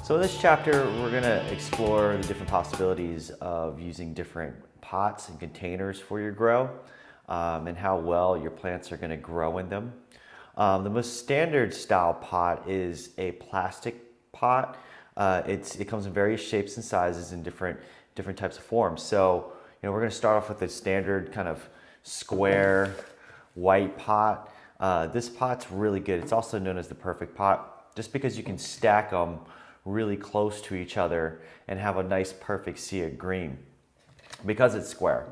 So in this chapter, we're going to explore the different possibilities of using different pots and containers for your grow, and how well your plants are going to grow in them. The most standard style pot is a plastic pot. It comes in various shapes and sizes and different types of forms. So we're going to start off with a standard kind of square white pot. This pot's really good. It's also known as the perfect pot, just because you can stack them really close to each other and have a nice perfect sea of green because it's square.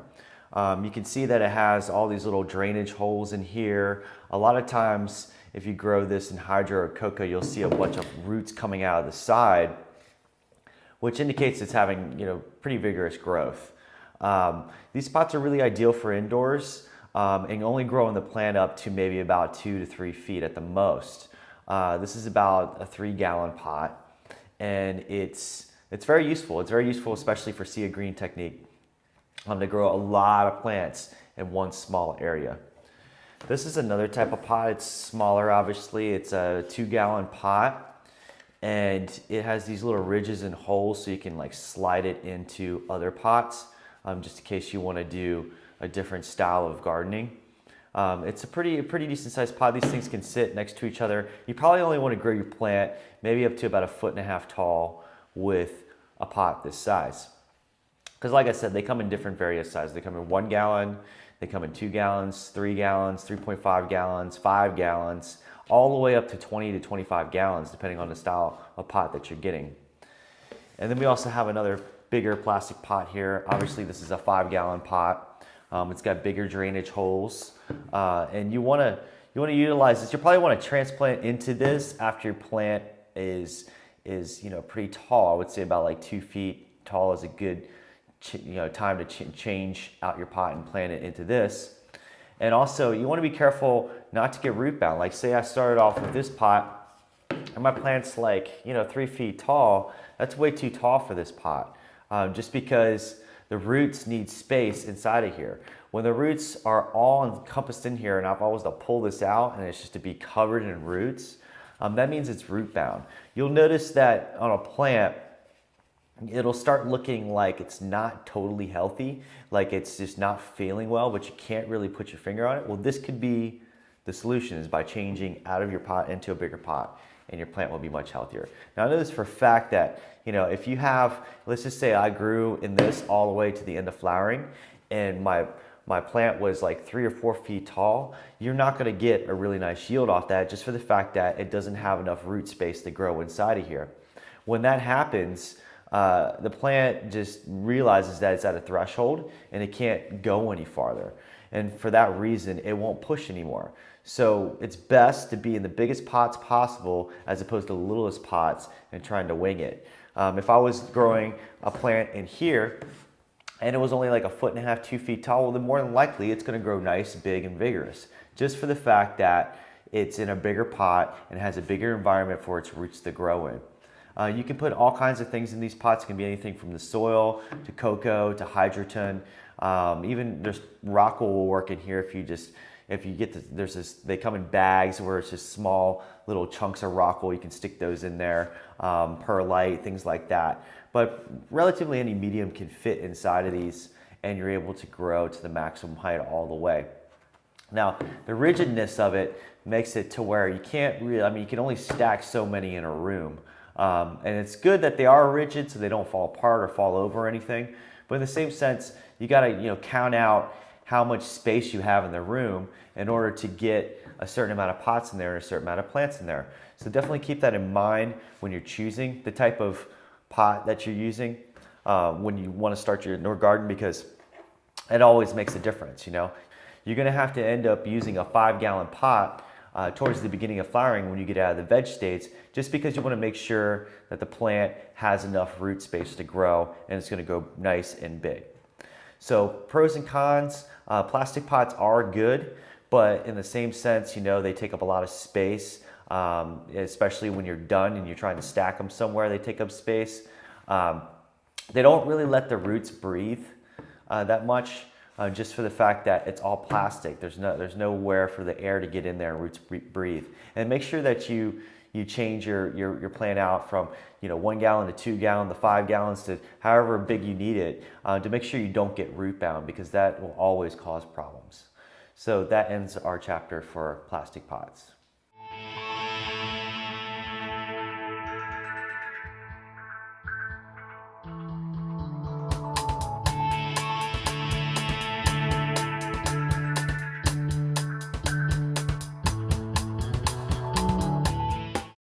You can see that it has all these little drainage holes in here. A lot of times if you grow this in hydro or cocoa, you'll see a bunch of roots coming out of the side, which indicates it's having pretty vigorous growth. These pots are really ideal for indoors, and only growing the plant up to maybe about 2 to 3 feet at the most. This is about a 3-gallon pot, and it's very useful. It's very useful, especially for sea of green technique, to grow a lot of plants in one small area. This is another type of pot. It's smaller, obviously. It's a 2-gallon pot, and it has these little ridges and holes so you can slide it into other pots, just in case you want to do a different style of gardening. It's a pretty decent sized pot. These things can sit next to each other. You probably only want to grow your plant maybe up to about 1.5 feet tall with a pot this size. Because like I said, they come in different various sizes. They come in 1 gallon, they come in 2 gallons, 3 gallons, 3.5 gallons, 5 gallons, all the way up to 20 to 25 gallons, depending on the style of pot that you're getting. And then we also have another bigger plastic pot here. Obviously this is a 5-gallon pot. It's got bigger drainage holes, and you want to utilize this. You probably want to transplant into this after your plant is pretty tall. I would say about 2 feet tall is a good time to change out your pot and plant it into this. And also you want to be careful not to get root bound. Like say I started off with this pot and my plant's 3 feet tall. That's way too tall for this pot, just because the roots need space inside of here. When the roots are all encompassed in here, and I've always to pull this out and it's just to be covered in roots, that means it's root bound. You'll notice that on a plant, it'll start looking like it's not totally healthy, like it's just not feeling well, but you can't really put your finger on it. Well, this could be the solution, is by changing out of your pot into a bigger pot, and your plant will be much healthier. Now I know this for a fact that if you have, let's just say I grew in this all the way to the end of flowering, and my plant was 3 or 4 feet tall, you're not going to get a really nice yield off that, just for the fact that it doesn't have enough root space to grow inside of here. When that happens, the plant just realizes that it's at a threshold and it can't go any farther. And for that reason, it won't push anymore. So it's best to be in the biggest pots possible as opposed to the littlest pots and trying to wing it. If I was growing a plant in here and it was only 1.5 feet, 2 feet tall, well then more than likely it's going to grow nice, big, and vigorous, just for the fact that it's in a bigger pot and has a bigger environment for its roots to grow in. You can put all kinds of things in these pots. It can be anything from the soil to cocoa to hydroton. Even there's rock wool will work in here if you get they come in bags where it's just small little chunks of rock wool. You can stick those in there, perlite, things like that. But relatively any medium can fit inside of these, and you're able to grow to the maximum height all the way. Now, the rigidness of it makes it to where you can't really, you can only stack so many in a room. And it's good that they are rigid so they don't fall apart or fall over or anything. But in the same sense, you got to count out how much space you have in the room in order to get a certain amount of pots in there and a certain amount of plants in there. So definitely keep that in mind when you're choosing the type of pot that you're using when you want to start your indoor garden, because it always makes a difference. You're going to have to end up using a 5-gallon pot towards the beginning of flowering when you get out of the veg states, just because you want to make sure that the plant has enough root space to grow and it's going to go nice and big. So pros and cons, plastic pots are good, but in the same sense, they take up a lot of space, especially when you're done and you're trying to stack them somewhere, they take up space. They don't really let the roots breathe that much. Just for the fact that it's all plastic. There's nowhere for the air to get in there and roots breathe. And make sure that you you change your plant out from 1 gallon to 2 gallon to 5 gallons to however big you need it, to make sure you don't get root bound, because that will always cause problems. So that ends our chapter for plastic pots.